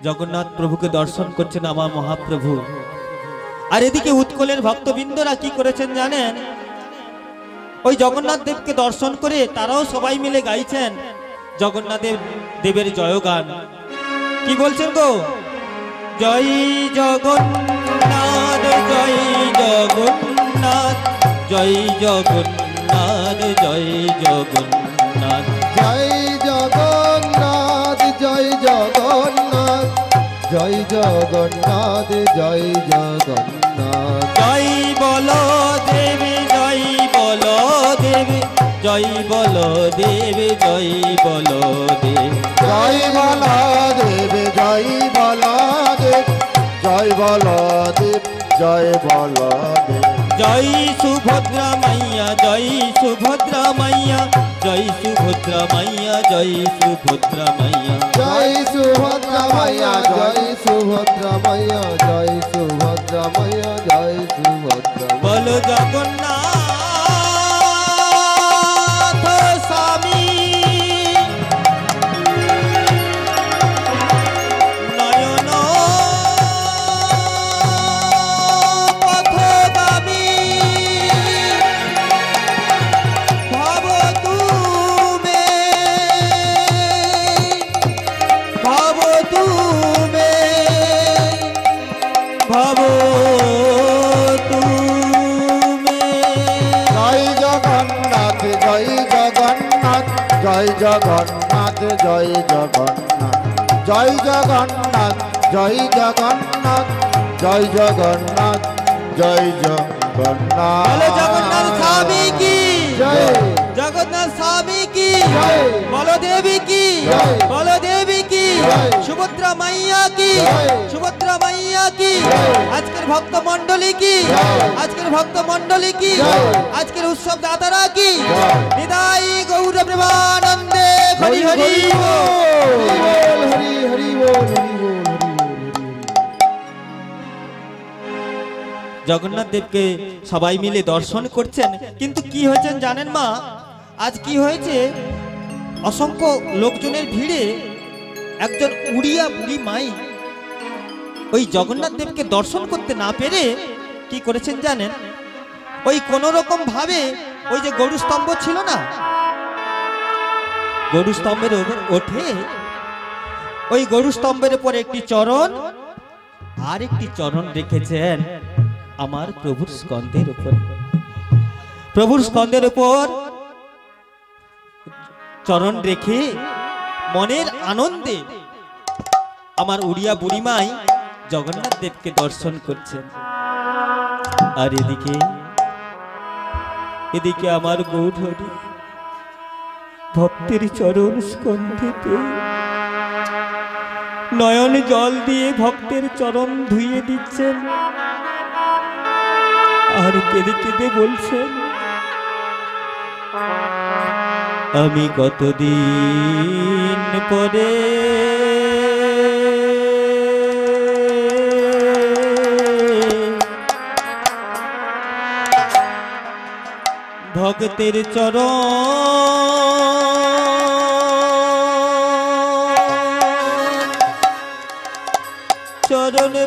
জগন্নাথ প্রভুকে দর্শন করছেন আমার মহাপ্রভু। আর এদিকে উৎকলের ভক্তবৃন্দরা কি করেছেন জানেন? ওই জগন্নাথ দেবকে দর্শন করে তারাও সবাই মিলে গাইছেন জগন্নাথ দেবের জয়গান। কি বলছেন গো? জয় জগন্নাথ, জয় জগন্নাথ, জয় জগন্নাথ, জয় জগন্নাথ,
জয় জগন্নাথ, জয় জগন্নাথ, জয় জগন্নাথ, জয় জগন্নাথ,
জয় বলো দেবী, জয় বলো দেবী, জয় বলো দেবী, জয় বলো দেব,
জয় বলদেব, জয় বলদেব, জয় বলদেব, জয় বলদেব,
জয় সুভদ্রা মাইয়া, জয় সুভদ্রা মাইয়া, জয় সুভদ্রা মাইয়া, জয় সুভদ্রা মাইয়া,
জয় সুভদ্রা মাইয়া, জয় সুভদ্রা মাইয়া, জয় সুভদ্রা মাইয়া, জয় সুভদ্রা।
বলো জগন্নাথ স্বামী, নয়ন পথগামী, ভাব তুমে, ভাব তুমে, ভাব
জয় জগন্নাথ, জয় জগন্নাথ, জয় জগন্নাথ, জয় জগন্নাথ, জয় জগন্নাথ জয় জগন্নাথ জয় জগন্নাথ জয় জগন্নাথ।
বলো জগন্নাথ স্বামী কি
জয়।
জগন্নাথ স্বামী কি
জয়।
বলো দেবী কি
জয়।
বলো দেবী কি
জয়।
সুভদ্রা মাইয়া কি
জয়।
সুভদ্রা মাইয়া কি
জয়।
আজকের ভক্ত মণ্ডলী কি
জয়।
আজকের ভক্ত মণ্ডলী কি
জয়।
আজকের উৎসব দাতারা কি
জয়।
নিতাই গৌর প্রেমানন্দে হরি হরি বল।
হরি হরি বল হরি বল হরি বল।
জগন্নাথ দেবকে সবাই মিলে দর্শন করছেন, কিন্তু কি হয়েছেন জানেন মা? আজ কি হয়েছে, অসংখ্য লোকজনের ভিড়ে একজন উড়িয়া বুড়ি মাই ওই জগন্নাথ দেবকে দর্শন করতে না পেরে কি করেছেন জানেন? ওই কোন রকম ভাবে ওই যে গরু স্তম্ভ ছিল না, গরু স্তম্ভের উপর ওঠে ওই গরু স্তম্ভের উপর একটি চরণ আর একটি চরণ রেখেছেন আমার প্রভুর স্কন্ধের উপর। প্রভুর স্কন্ধের উপর চরণ রেখে মনের আনন্দে আমার উড়িয়া বুড়িমাই জগন্নাথ দেবকে দর্শন করছেন। আর এদিকে এদিকে আমার গৌরহরি ভক্তের চরণ স্কন্ধেতে নয়ন জল দিয়ে ভক্তের চরণ ধুইয়ে দিচ্ছেন আর কেঁদে কেঁদে বলছেন, আমি কতদিন পরে ভক্তের চরণ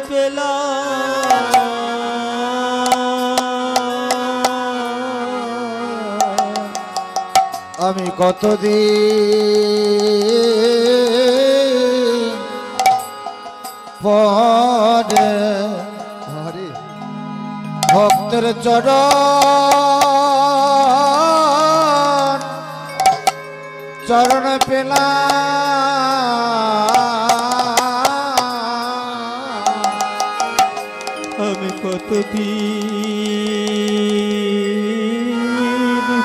পেলাম।
আমি কতদিন পরে হরে ভক্তের চরণ পেলাম।
আমি কতদিন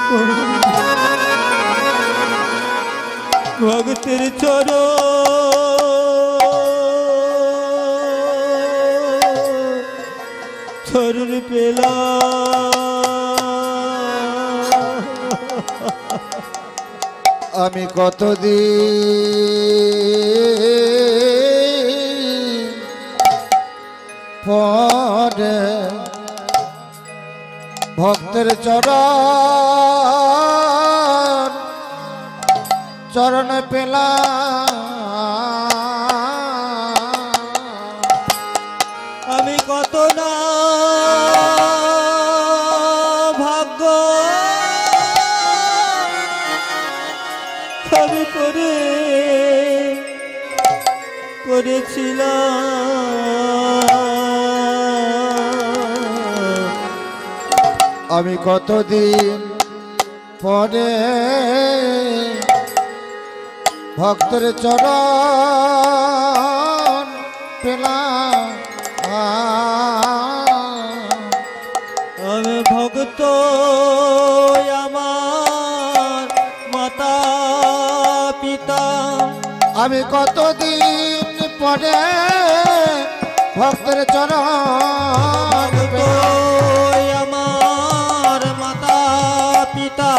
পরে ভক্তের চরণ পেলাম।
আমি কতদিন পরে ভক্তের চরণ পেলাম।
আমি কত না ভাগ্য আমি করেছিলাম।
আমি কতদিন পরে ভক্তের চরণ পেলাম।
আমি ভক্ত আমার মাতা পিতা,
আমি কতদিন পরে ভক্তের চরণ পেলাম।
আমার মাতা পিতা,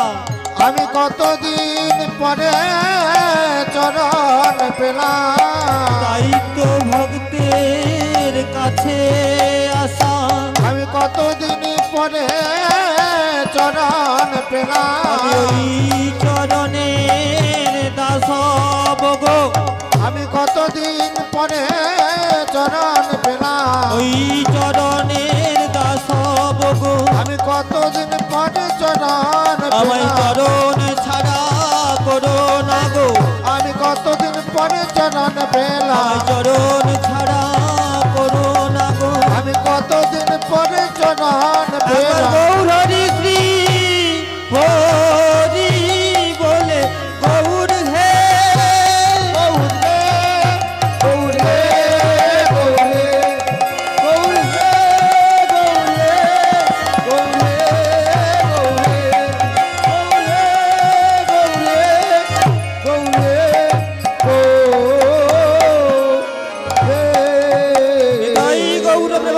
আমি কতদিন পরে চরণ পেলাম।
তাই তো ভক্তের কাছে আসা।
আমি কতদিন পরে চরণ পেলাম।
আমি ওই চরণের দাস গো।
আমি কতদিন পরে চরণ পেলাম।
ওই চরণের দাস গো।
আমি কতদিন পরে চরণ
আমায়
পেলাম।
চরণ ছাড়া করো না গো।
আমি কতদিন পরে চরণ পেলাম।
আমায় চরণ ছাড়া করো না গো।
আমি কতদিন পরে চরণ
আমার
পেলাম।
গৌরহরি শ্রী হরি বলে গৌর হে
গৌর হে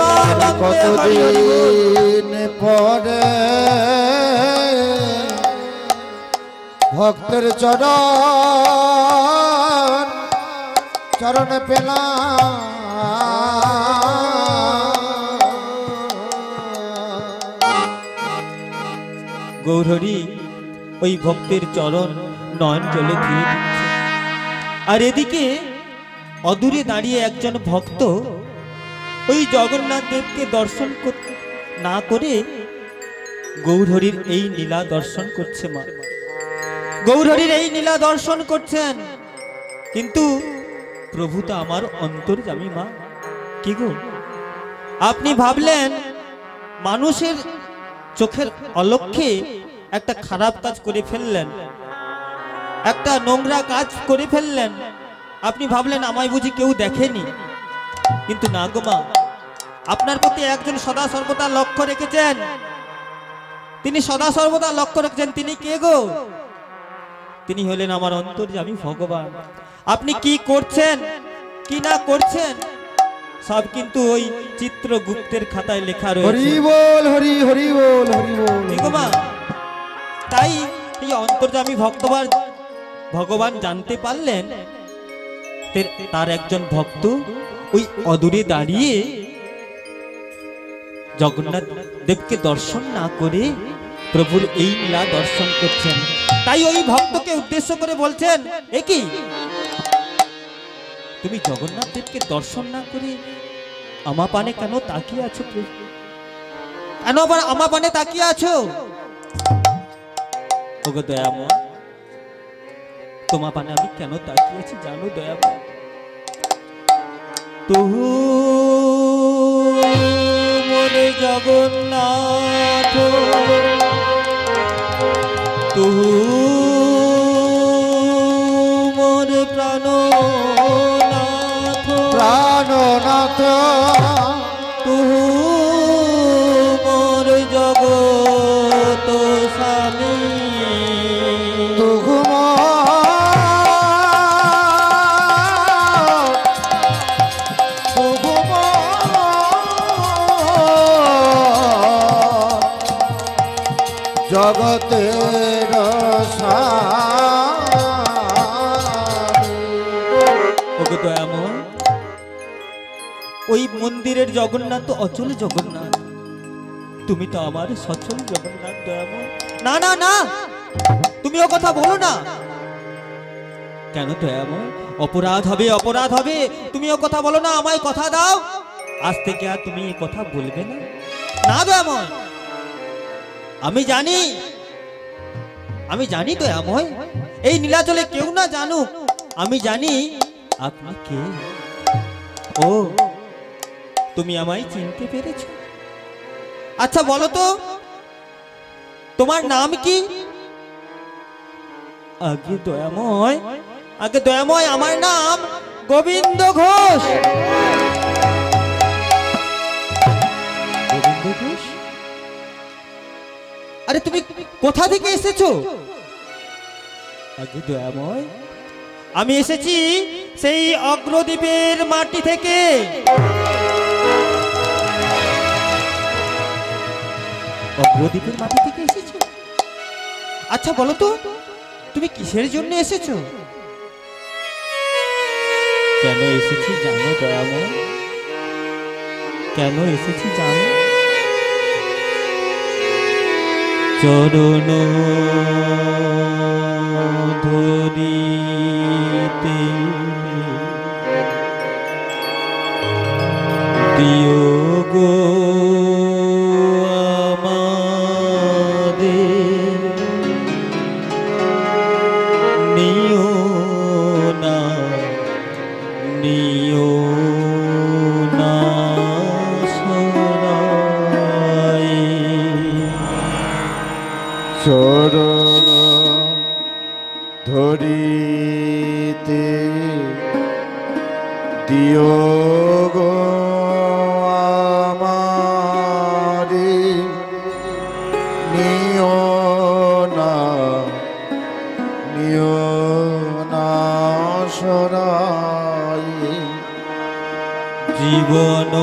প্রেমানন্দে হরি হরি বল।
কতদিন পরে ভক্তের চরণ পেলাম
গৌরহরি ওই ভক্তের চরণ নয়ন জলে ধুয়ে দিচ্ছে। আর এদিকে অদূরে দাঁড়িয়ে একজন ভক্ত ওই জগন্নাথ দেবকে দর্শন না করে গৌরহরির এই লীলা দর্শন করছে। মা গৌরহরির এই লীলা দর্শন করছেন, কিন্তু প্রভু তো আমার অন্তর্যামী। মা কি গো, আপনি ভাবলেন মানুষের চোখের অলক্ষ্যে একটা খারাপ কাজ করে ফেললেন, একটা নোংরা কাজ করে ফেললেন। আপনি ভাবলেন আমায় বুঝি কেউ দেখেনি, কিন্তু না গো মা, আপনার প্রতি একজন সদা সর্বদা লক্ষ্য রেখেছেন। তিনি সদা সর্বদা লক্ষ্য রেখেছেন। তিনি কে গো? তিনি হলেন আমার অন্তর্যামী ভগবান। আপনি কি করছেন কি না করছেন সব কিন্তু ওই চিত্রগুপ্তের খাতায় লেখা রয়েছে।
হরি বল, হরি হরি বল, হরি বল।
ঠিক মা, তাই এই অন্তর্যামী ভগবান জানতে পারলেন তার একজন ভক্ত ওই অদূরে দাঁড়িয়ে জগন্নাথ দেবকে দর্শন না করে প্রভুর এই লীলা দর্শন করছেন। তাই ওই ভক্তকে উদ্দেশ্য করে বলছেন, এ কি তুমি জগন্নাথ দেবকে দর্শন না করে আমা পানে কেন তাকিয়ে আছো? প্রভু কেন আবার আমা পানে তাকিয়ে আছো? ওগো দয়াময়, তোমা পানে আমি কেন তাকিয়েছি জানো দয়াময়? তুহু মোরে জগন্নাথ, তুহু মোরে প্রাণনাথ,
প্রাণনাথ,
তুহু মোর জগত স্বামী,
তুহুম তুহুম জগতের স্বামী।
ওগো দয়াময়, ওই মন্দিরের জগন্নাথ তো অচল জগন্নাথ, তুমি তো আমার সচল জগন্নাথ দয়াময়। না না না, তুমি ও কথা বলো না। কেন দয়াময়? অপরাধ হবে, অপরাধ হবে। তুমি ও কথা বলো না, আমায় কথা দাও, আজ থেকে আর তুমি এই কথা বলবে না। না দয়াময়, আমি জানি দয়াময়, এই নীলাচলে কেউ না জানুক, আমি জানি আপনি কে। ও, তুমি আমায় চিনতে পেরেছো? আচ্ছা বলো তো, তোমার নাম কি? আগে দয়াময়, আমার নাম গোবিন্দ ঘোষ। গোবিন্দ ঘোষ? আরে তুমি কোথা থেকে এসেছো? আগে দয়াময়, আমি এসেছি সেই অগ্রদ্বীপের মাটি থেকে। অগ্রদ্বীপের মাটি থেকে এসেছো? আচ্ছা বলো তো, তুমি কিসের জন্য এসেছো? কেন এসেছি জানো দয়াময়? কেন এসেছি জানো? চরণ ধরিতে দিও গো আমাদের, নিও না সরাই।
চরণ ধরিতে দিও গো আমারে, নিও না সরাই।
জীবন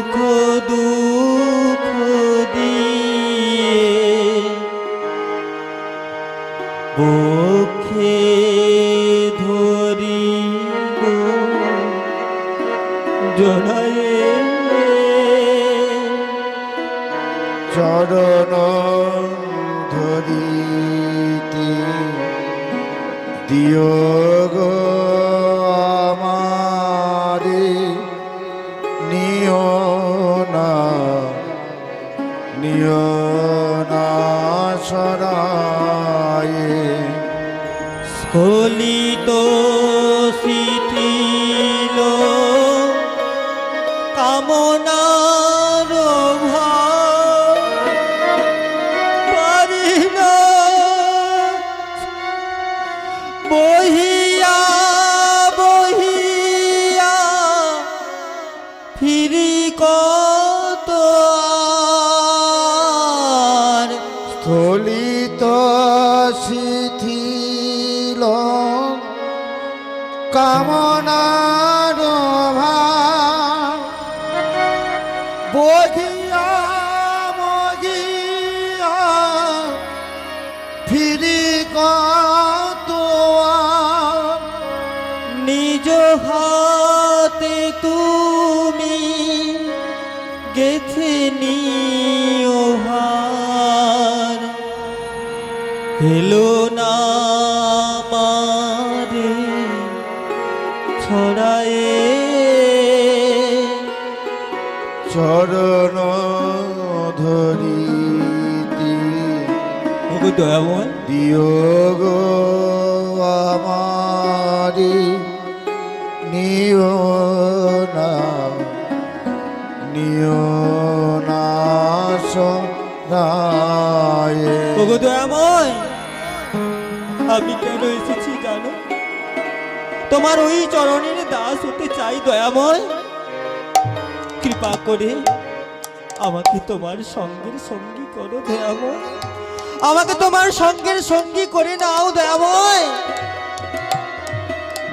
দুঃখ দিয়ে বুকে ধরিব জড়ায়ে
চরণ ধরিতে দিও গো আমারে নিও না সরায়ে
স্খলিত শিথিল কামনার ভাব পারিল বহিয়া বহিয়া ফিরি কত আর
স্থলিত শিথিল কামনার ভাব বহিয়া বহিয়া ফিরি কত আর।
নিজ হাতে তুমি গেছে নিও হার হেলো না মারে ছড়ায়ে
চরণ ধরিতে
ওগো দয়াময়
দিও গো আমারে নিও না সরায়ে
ওগো দয়াময় আমি কেন এসেছি জানো তোমার ওই চরণের দাস হতে চাই দয়াময় কৃপা করে আমাকে তোমার সঙ্গের সঙ্গী করো দয়াময় আমাকে তোমার সঙ্গের সঙ্গী করে নাও দয়াময়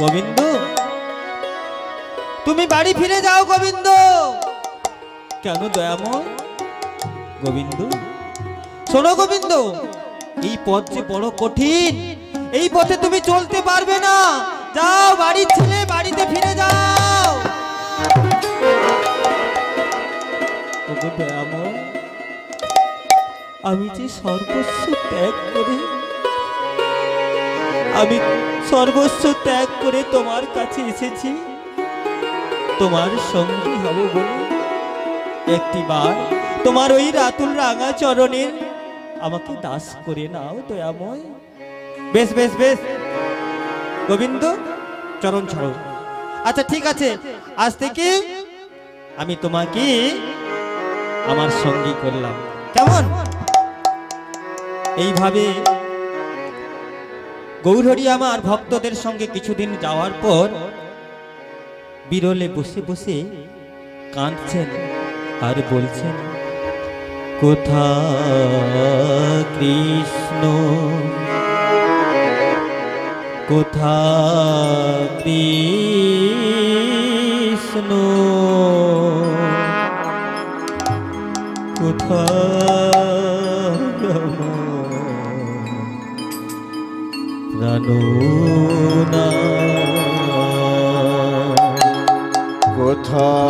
গোবিন্দ তুমি বাড়ি ফিরে যাও গোবিন্দ কেন দয়াময় গোবিন্দ শোনো গোবিন্দ এই পথ যে বড় কঠিন এই পথে তুমি চলতে পারবে না যাও বাড়ির ছেলে বাড়িতে ফিরে যাও ওগো দয়াময় আমি যে সর্বস্ব ত্যাগ করে তোমার কাছে এসেছি তোমার সঙ্গী হব বলে একটিবার তোমার ওই রাতুল রাঙা চরণের আমাকে দাস করে নাও দয়াময় বেশ বেশ বেশ গোবিন্দ চরণ ছাড়ো আচ্ছা ঠিক আছে আজ থেকে আমি তোমাকে আমার সঙ্গী করলাম কেমন এইভাবে গৌরহরি আমার ভক্তদের সঙ্গে কিছুদিন যাওয়ার পর বিরলে বসে বসে কাঁদছেন আর বলছেন কোথা কৃষ্ণ কোথা কৃষ্ণ কোথা প্রাণনা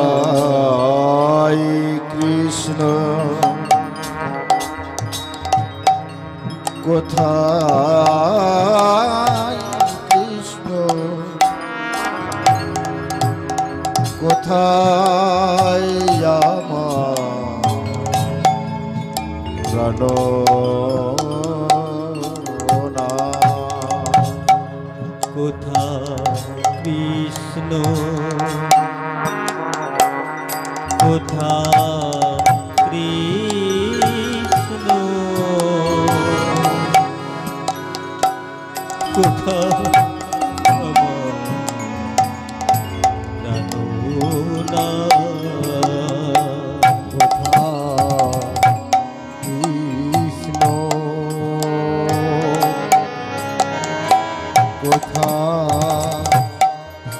কোথায় কৃষ্ণ কোথায় কৃষ্ণ কোথায় আমার প্রাণ
কোথা কৃষ্ণ কোথা কৃষ্ণ কোথা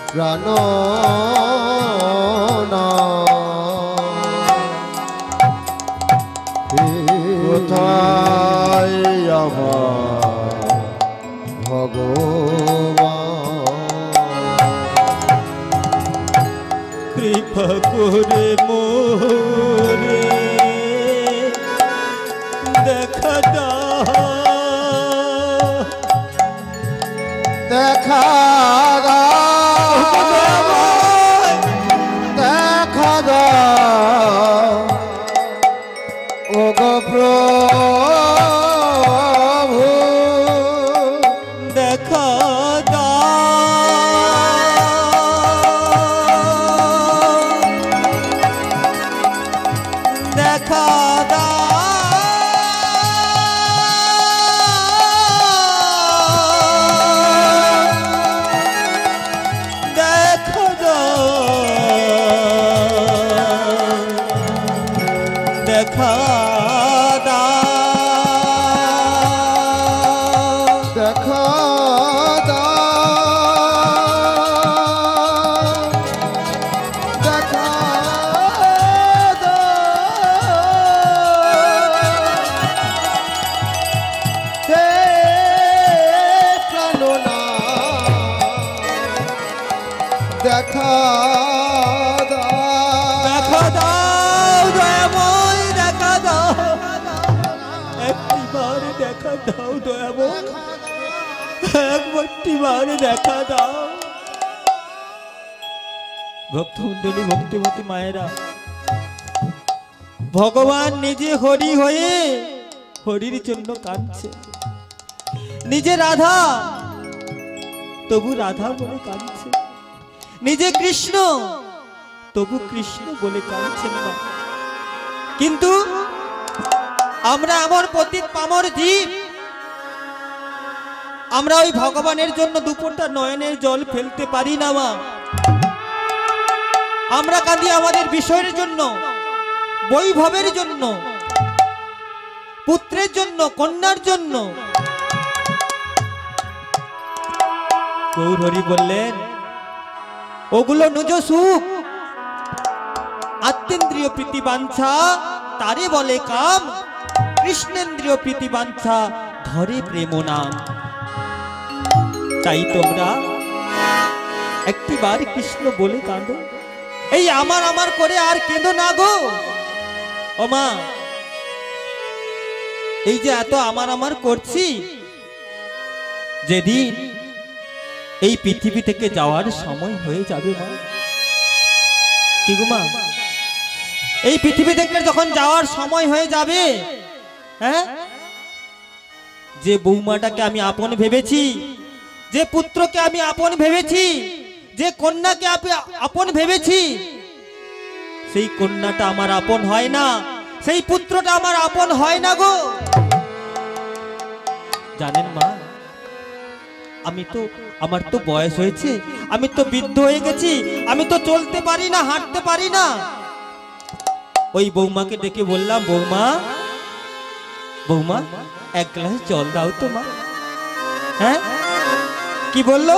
প্রাণ কোথায় আমার ভগবান?
কৃপা করে মোরে দেখা দাও,
দেখা দাও, দেখা দাও ও গো প্রভু,
দেখা দাও, দেখা দাও, দেখা দাও, দেখা দাও,
দেখা দাও, দেখা দাও, হে প্রাণনাথ, দেখা দাও,
দেখা দাও দয়াময়, দেখা দাও, একটিবার দেখা দাও দয়াময়, একবার দেখা দাও। ভক্তমণ্ডলী, ভক্তিমতী মায়েরা, ভগবান নিজে হরি হয়ে হরির জন্য কাঁদছে, নিজে রাধা তবু রাধা বলে কাঁদছে, নিজে কৃষ্ণ তবু কৃষ্ণ বলে কাঁদছেন না। কিন্তু আমরা এমন পতিত পামর জীব, আমরা ওই ভগবানের জন্য দুপুরটা নয়নের জল ফেলতে পারি না মা। আমরা কাঁদি আমাদের বিষয়ের জন্য, বৈভবের জন্য, পুত্রের জন্য, কন্যার জন্য। গৌরহরি বললেন, ওগুলো নিজ সুখ, আত্মেন্দ্রিয় প্রীতি বাঞ্ছা তারে বলে কাম, কৃষ্ণেন্দ্রিয় প্রীতি বাঞ্ছা ধরে প্রেম নাম। তাই তোমরা একটিবার কৃষ্ণ বলে কাঁদো, এই আমার আমার করে আর কেঁদো না গো। ও মা, এই যে এত আমার আমার করছি, যেদিন এই পৃথিবী থেকে যাওয়ার সময় হয়ে যাবে মা, কি গো মা, এই পৃথিবী থেকে যখন যাওয়ার সময় হয়ে যাবে, হ্যাঁ, যে বৌমাটাকে আমি আপন ভেবেছি, যে পুত্রকে আমি আপন ভেবেছি, যে কন্যাকে আপন ভেবেছি, সেই কন্যাটা আমার আপন হয় না, সেই পুত্রটা আমার আপন হয় না গো। জানেন মা, আমার তো বয়স হয়েছে, আমি তো বৃদ্ধ হয়ে গেছি, আমি তো চলতে পারি না, হাঁটতে পারি না। ওই বৌমাকে ডেকে বললাম, বৌমা বৌমা এক গ্লাস জল দাও তো মা। হ্যাঁ, কি বললো?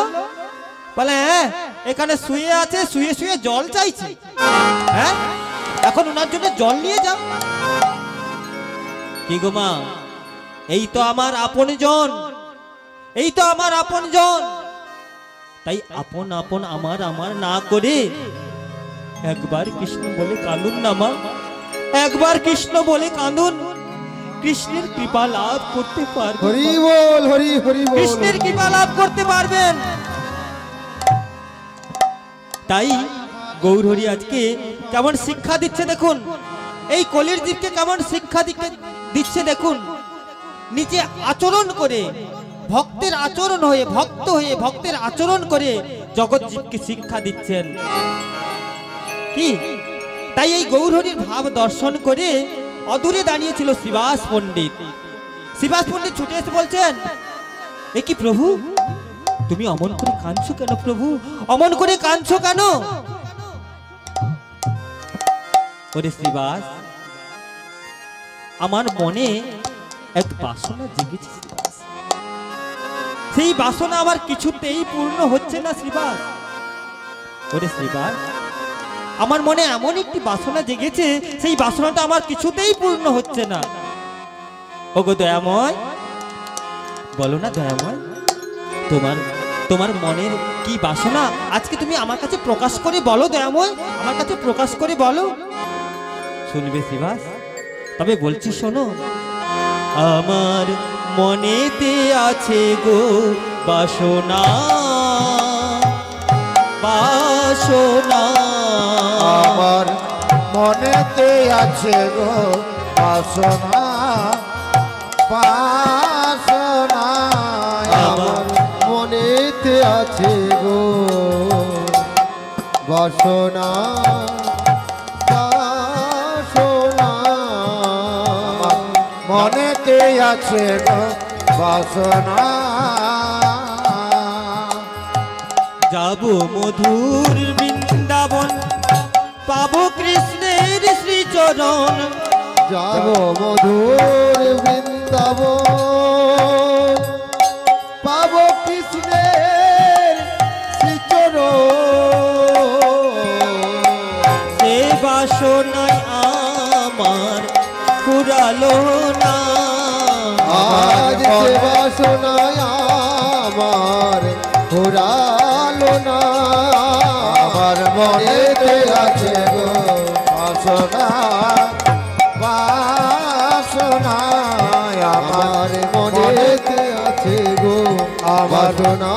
বলে হ্যাঁ, এখানে শুয়ে আছে, শুয়ে শুয়ে জল চাইছে। হ্যাঁ, এখন ওনার জন্য জল নিয়ে যাও। কি গো মা, এই তো আমার আপন জন, এই তো আমার আপন জন। তাই আপন আপন আমার আমার না করে একবার কৃষ্ণ বলে কাঁদুন না মা, একবার কৃষ্ণ বলে কাঁদুন, কৃষ্ণের কৃপা লাভ করতে পারবেন।
হরি বল, হরি হরি বল,
কৃষ্ণের কৃপা লাভ করতে পারবেন। তাই গৌরহরি আজকে কেমন শিক্ষা দিচ্ছে দেখুন, এই কলির জীবকে কেমন শিক্ষা দিচ্ছে দেখুন। নিজে আচরণ করে, ভক্তের আচরণ হয়ে, ভক্ত হয়ে ভক্তের আচরণ করে জগৎ জীবকে শিক্ষা দিচ্ছেন। কি তাই এই গৌরহরির ভাব দর্শন করে অদূরে দাঁড়িয়েছিল শ্রীবাস পণ্ডিত। শ্রীবাস পণ্ডিত ছুটে এসে বলছেন, এ কি প্রভু, তুমি অমন করে কাঁদছো কেন প্রভু, অমন করে কাঁদছো কেন? ওরে শ্রীবাস, আমার মনে এক বাসনা জেগেছে শ্রীবাস, সেই বাসনা আমার কিছুতেই পূর্ণ হচ্ছে না শ্রীবাস। ওরে শ্রীবাস, আমার মনে এমন একটি বাসনা জেগেছে, সেই বাসনাটা আমার কিছুতেই পূর্ণ হচ্ছে না। ওগো দয়াময়, বলো না দয়াময়, তোমার তোমার মনের কি বাসনা আজকে তুমি আমার কাছে প্রকাশ করে বলো দয়াময়, আমার কাছে প্রকাশ করে বলো। শুনবে শিবাস? তবে বলছি শোনো। আমার মনেতে আছে গো বাসনা, বাসনা
আমার মনেতে আছে গো বাসনা, বাসনা
আমার মনেতে আছে গো বাসনা, বাসনা
মনেতে আছে গো বাসনা।
যাব মধুর বৃন্দাবন, পাবো কৃষ্ণের শ্রীচরণ।
যাব মধুর বৃন্দাবন, পাব কৃষ্ণের শ্রীচরণ।
সে বাসনায় আমার ফুরালো না,
আজ সে বাসনায় আমার ফুরালো না।
আমার মনেতে আছে গো বাসনা, বাসনা
আমার মনেতে আছে গো বাসনা,